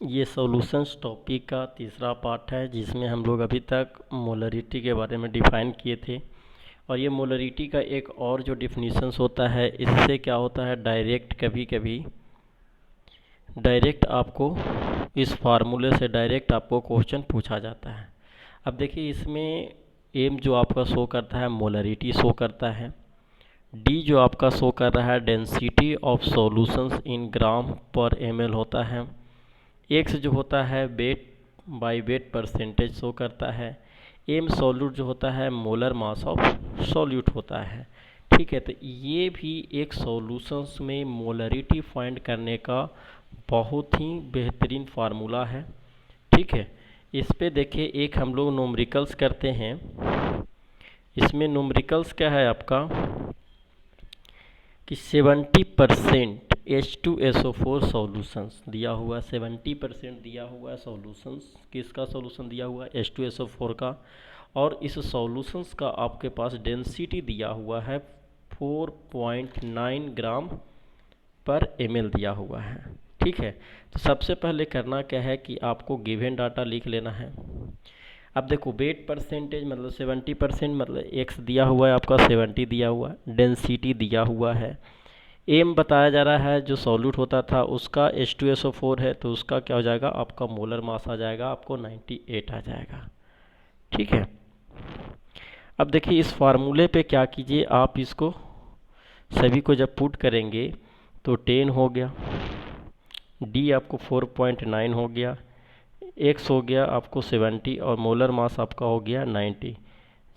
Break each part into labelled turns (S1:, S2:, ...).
S1: ये solutions topic का तीसरा पार्ट है जिसमें हम लोग अभी तक मोलरिटी के बारे में डिफ़ाइन किए थे। और ये मोलरिटी का एक और जो डिफिनीशंस होता है, इससे क्या होता है डायरेक्ट, कभी कभी डायरेक्ट आपको इस फार्मूले से डायरेक्ट आपको क्वेश्चन पूछा जाता है। अब देखिए इसमें एम जो आपका शो करता है मोलरिटी शो करता है, डी जो आपका शो कर रहा है डेंसिटी ऑफ सॉल्यूशंस इन ग्राम पर एमएल होता है, एक्स जो होता है weight by weight percentage show करता है, एम सॉल्यूट जो होता है मोलर मास ऑफ सॉल्यूट होता है। ठीक है, तो ये भी एक सॉल्यूशंस में मोलरिटी फाइंड करने का बहुत ही बेहतरीन फार्मूला है। ठीक है, इस पे देखिए एक हम लोग न्यूमेरिकल्स करते हैं। इसमें न्यूमेरिकल्स क्या है आपका कि 70% H2SO4 सॉल्यूशंस दिया हुआ, 70% दिया हुआ है सॉल्यूशंस। किसका सॉल्यूशन दिया हुआ है? H2SO4 का। और इस सॉल्यूशंस का आपके पास डेंसिटी दिया हुआ है 4.9 ग्राम पर ml दिया हुआ है। ठीक है, तो सबसे पहले करना क्या है कि आपको गिवन डाटा लिख लेना है। अब देखो वेट परसेंटेज मतलब 70%, मतलब एक्स दिया हुआ है आपका 70 दिया हुआ है, डेंसिटी दिया हुआ है, एम बताया जा रहा है जो सॉल्यूट होता था उसका H2SO4 है, तो उसका क्या हो जाएगा आपका मोलर मास आ जाएगा आपको 98 आ जाएगा। ठीक है, अब देखिए इस फार्मूले पे क्या कीजिए, आप इसको सभी को जब पुट करेंगे तो 10 हो गया, डी आपको 4.9 हो गया, एक्स हो गया आपको 70 और मोलर मास आपका हो गया 90।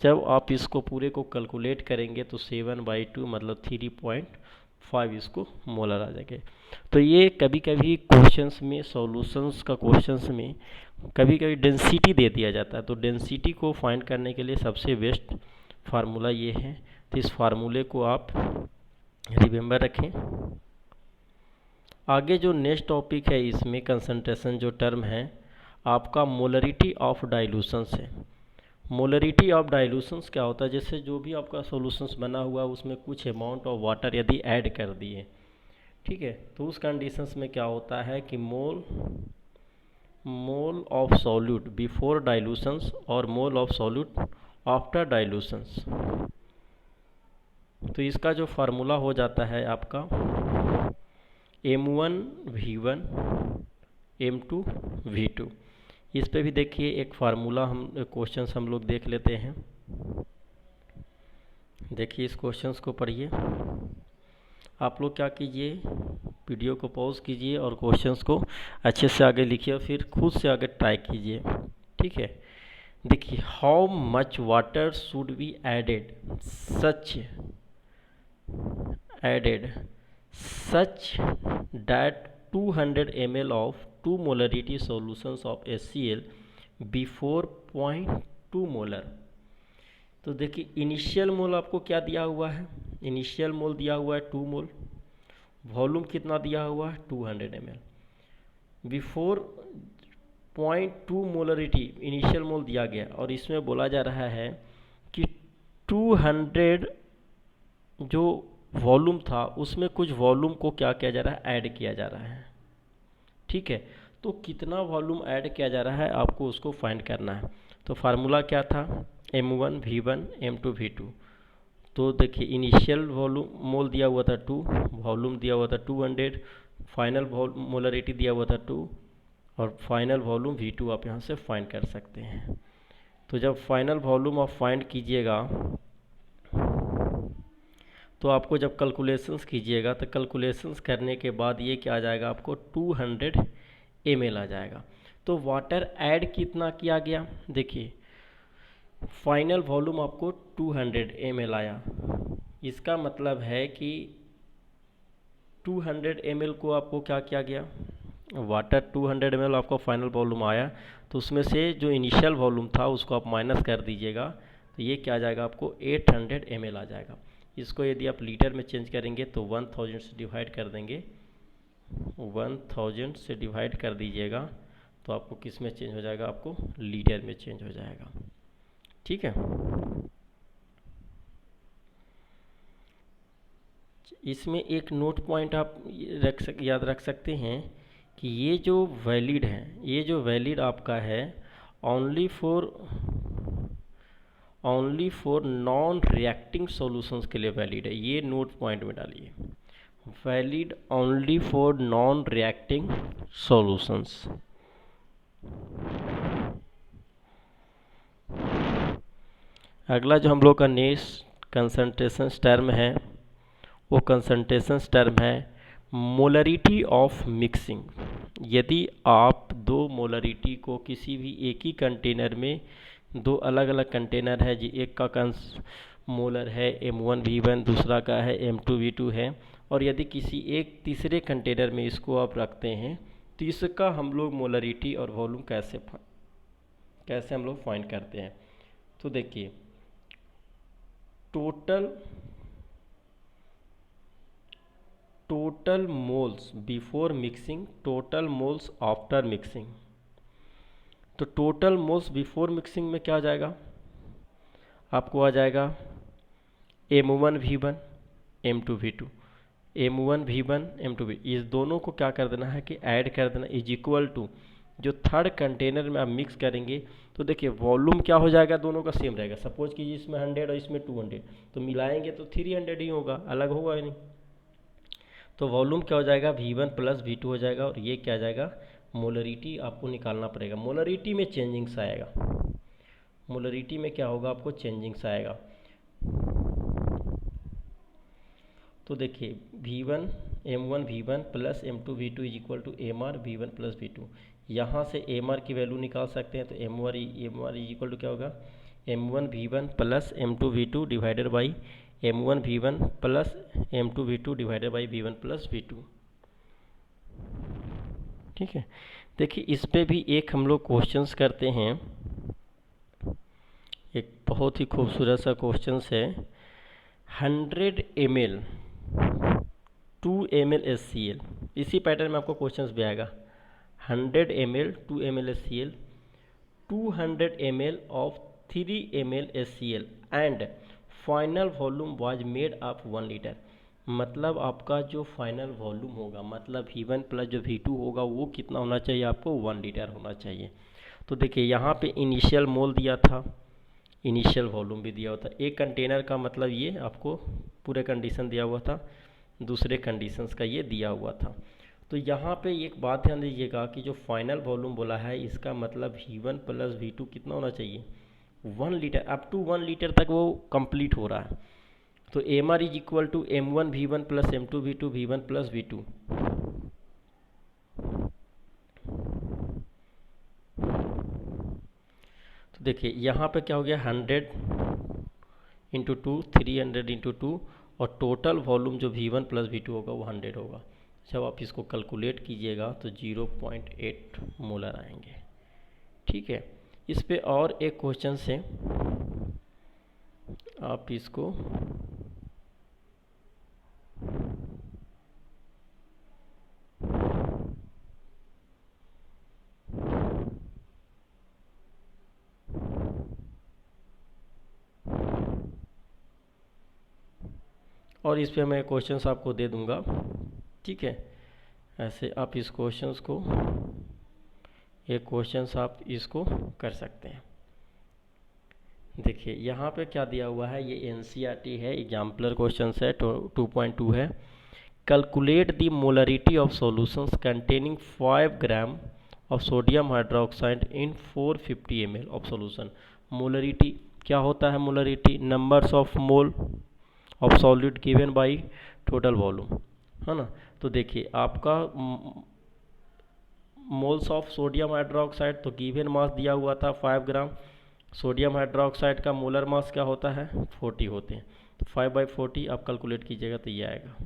S1: जब आप इसको पूरे को कैलकुलेट करेंगे तो 7/2 मतलब 3.5 इसको मोलर आ जाएंगे। तो ये कभी कभी क्वेश्चंस में, सॉल्यूशंस का क्वेश्चंस में कभी कभी डेंसिटी दे दिया जाता है, तो डेंसिटी को फाइंड करने के लिए सबसे बेस्ट फार्मूला ये है। तो इस फार्मूले को आप रिमेंबर रखें। आगे जो नेक्स्ट टॉपिक है इसमें कंसंट्रेशन जो टर्म है आपका मोलरिटी ऑफ डाइल्यूशंस है। मोलरिटी ऑफ डाइल्यूशंस क्या होता है, जैसे जो भी आपका सॉल्यूशंस बना हुआ है उसमें कुछ अमाउंट ऑफ वाटर यदि ऐड कर दिए, ठीक है, तो उस कंडीशंस में क्या होता है कि mole of solute before dilutions और mole of solute after dilutions. तो इसका जो फार्मूला हो जाता है आपका M1V1 M2V2। इस पे भी देखिए एक फार्मूला हम क्वेश्चंस हम लोग देख लेते हैं। देखिए इस क्वेश्चंस को पढ़िए। आप लोग क्या कीजिए, वीडियो को पॉज कीजिए और क्वेश्चंस को अच्छे से आगे लिखिए और फिर खुद से आगे ट्राई कीजिए। ठीक है, देखिए how much water should be added such that 200 ml of 2 molarity solutions of HCl before 0.2 molar. तो देखिए इनिशियल मोल आपको क्या दिया हुआ है, इनिशियल मोल दिया हुआ है 2 मोल, वॉल्यूम कितना दिया हुआ है 200 ml, बिफोर 0.2 मोलरिटी इनिशियल मोल दिया गया और इसमें बोला जा रहा है कि 200 जो वॉल्यूम था उसमें कुछ वॉल्यूम को क्या किया जा रहा है, ऐड किया जा रहा है। ठीक है, तो कितना वॉल्यूम ऐड किया जा रहा है आपको उसको फाइंड करना है। तो फार्मूला क्या था, M1V1 M2V2। तो देखिए इनिशियल वॉल्यूम मोल दिया हुआ था 2, वॉल्यूम दिया हुआ था 200, फाइनल मोलरिटी दिया हुआ था 2 और फाइनल वॉल्यूम V2 आप यहाँ से फाइंड कर सकते हैं। तो जब फाइनल वॉल्यूम आप फाइंड कीजिएगा तो आपको जब कैलकुलेशंस कीजिएगा तो कैलकुलेशंस करने के बाद ये क्या आ जाएगा आपको 200 ml आ जाएगा। तो वाटर ऐड कितना किया गया, देखिए फाइनल वॉल्यूम आपको 200 ml आया, इसका मतलब है कि 200 ml को आपको क्या किया गया, वाटर 200 ml आपका फाइनल वॉल्यूम आया, तो उसमें से जो इनिशियल वॉल्यूम था उसको आप माइनस कर दीजिएगा, तो ये क्या आ जाएगा आपको 800 ml आ जाएगा। इसको यदि आप लीटर में चेंज करेंगे तो 1000 से डिवाइड कर देंगे, 1000 से डिवाइड कर दीजिएगा तो आपको किस में चेंज हो जाएगा, आपको लीटर में चेंज हो जाएगा। ठीक है, इसमें एक नोट पॉइंट आप याद रख सकते हैं कि ये जो वैलिड है, ये जो वैलिड आपका है only for non reacting solutions के लिए वैलिड है। ये नोट पॉइंट में डालिए, valid only for non reacting solutions. अगला जो हम लोग का नेक्स्ट कंसंट्रेशन टर्म है वो कंसंट्रेशन टर्म है मोलरिटी ऑफ मिक्सिंग। यदि आप दो मोलरिटी को किसी भी एक ही कंटेनर में, दो अलग अलग कंटेनर है जी, एक का मोलर है M1V1, दूसरा का है M2V2 है, और यदि किसी एक तीसरे कंटेनर में इसको आप रखते हैं तो इसका हम लोग मोलरिटी और वॉल्यूम कैसे हम लोग फाइंड करते हैं। तो देखिए, total moles before mixing, total moles after mixing. तो टोटल मोल्स बिफोर मिक्सिंग में क्या आ जाएगा, आपको आ जाएगा M1V1 M2V2, M1V1 M2V, इस दोनों को क्या कर देना है कि ऐड कर देना, इज इक्वल टू जो थर्ड कंटेनर में आप मिक्स करेंगे तो देखिए वॉल्यूम क्या हो जाएगा, दोनों का सेम रहेगा। सपोज कीजिए इसमें 100 और इसमें 200, तो मिलाएंगे तो 300 ही होगा, अलग होगा ही नहीं। तो वॉल्यूम क्या हो जाएगा, V1 प्लस V2 हो जाएगा, और ये क्या आ जाएगा, मोलरिटी आपको निकालना पड़ेगा। मोलरिटी में चेंजिंग्स आएगा, मोलरिटी में क्या होगा, आपको चेंजिंग्स आएगा। तो देखिए V1 M1V1 plus M2V2 is equal to MR V1 plus V2। यहाँ से MR की वैल्यू निकाल सकते हैं, तो MR इज इक्वल टू क्या होगा, M1V1 plus M2V2 divided by M1V1 plus M2V2 divided by V1 plus V2। ठीक है, देखिए इस पे भी एक हम लोग क्वेश्चंस करते हैं, एक बहुत ही खूबसूरत सा क्वेश्चंस है। 100 ml 2 ml HCl, इसी पैटर्न में आपको क्वेश्चंस भी आएगा। 100 ml 2 ml HCl, 200 ml of 3 ml HCl and final volume was made of 1 litre. मतलब आपका जो फाइनल वॉल्यूम होगा, मतलब V1 प्लस जो V2 होगा वो कितना होना चाहिए, आपको 1 लीटर होना चाहिए। तो देखिए यहाँ पे इनिशियल मोल दिया था, इनिशियल वॉल्यूम भी दिया हुआ था। एक कंटेनर का मतलब ये आपको पूरे कंडीशन दिया हुआ था, दूसरे कंडीशंस का ये दिया हुआ था। तो यहाँ पे एक बात ध्यान दीजिएगा कि जो फाइनल वॉल्यूम बोला है इसका मतलब V1 प्लस V2 कितना होना चाहिए, 1 लीटर, अप टू 1 लीटर तक वो कंप्लीट हो रहा है। तो MR is equal to M1V1 plus M2V2 V1 plus V2। तो देखिए यहाँ पे क्या हो गया, 100 इंटू 2, 300 इंटू 2, और टोटल वॉल्यूम जो V1 प्लस V2 होगा वो 100 होगा। जब आप इसको कैलकुलेट कीजिएगा तो 0.8 मोलर आएंगे। ठीक है, इस पे और एक क्वेश्चन से आप इसको और इस पे मैं क्वेश्चंस आपको दे दूंगा। ठीक है, ऐसे आप इस क्वेश्चंस को, ये क्वेश्चंस आप इसको कर सकते हैं। देखिए यहाँ पे क्या दिया हुआ है, ये NCERT है, एग्जाम्पलर क्वेश्चंस है, 2.2 है। Calculate the molarity of solutions containing 5 gram of sodium hydroxide in 450 ml of solution. Molarity क्या होता है, molarity numbers of mole of solid given by total volume, है ना। तो देखिए आपका मोल्स ऑफ सोडियम हाइड्रोक्साइड, तो गिवन मास दिया हुआ था 5 ग्राम। सोडियम हाइड्रोक्साइड का मोलर मास क्या होता है, 40 होते हैं। तो 5/40 आप कैलकुलेट कीजिएगा तो ये आएगा।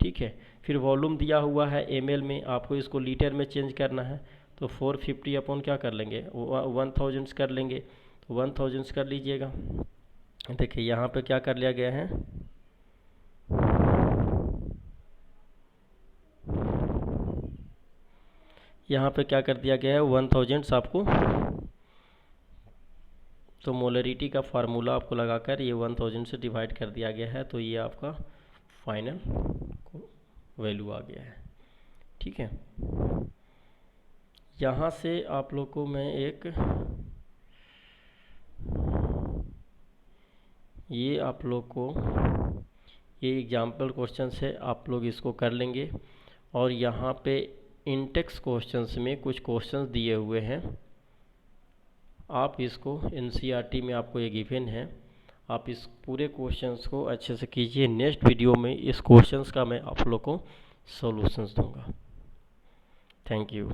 S1: ठीक है, फिर वॉल्यूम दिया हुआ है ml में, आपको इसको लीटर में चेंज करना है, तो 450 अपॉन क्या कर लेंगे, 1000 कर लेंगे, तो 1000 कर लीजिएगा। देखिए यहाँ पे क्या कर लिया गया है, यहाँ पे क्या कर दिया गया है, 1000 आपको, तो मोलरिटी का फार्मूला आपको लगाकर ये 1000 से डिवाइड कर दिया गया है, तो ये आपका फाइनल वैल्यू आ गया है। ठीक है। यहाँ से आप लोग को मैं ये आप लोग को ये एग्जाम्पल क्वेश्चंस है, आप लोग इसको कर लेंगे। और यहाँ पे इंटेक्स क्वेश्चंस में कुछ क्वेश्चंस दिए हुए हैं, आप इसको एनसीईआरटी में आपको ये गिवन है, आप इस पूरे क्वेश्चंस को अच्छे से कीजिए। नेक्स्ट वीडियो में इस क्वेश्चंस का मैं आप लोग को सॉल्यूशंस दूंगा। Thank you.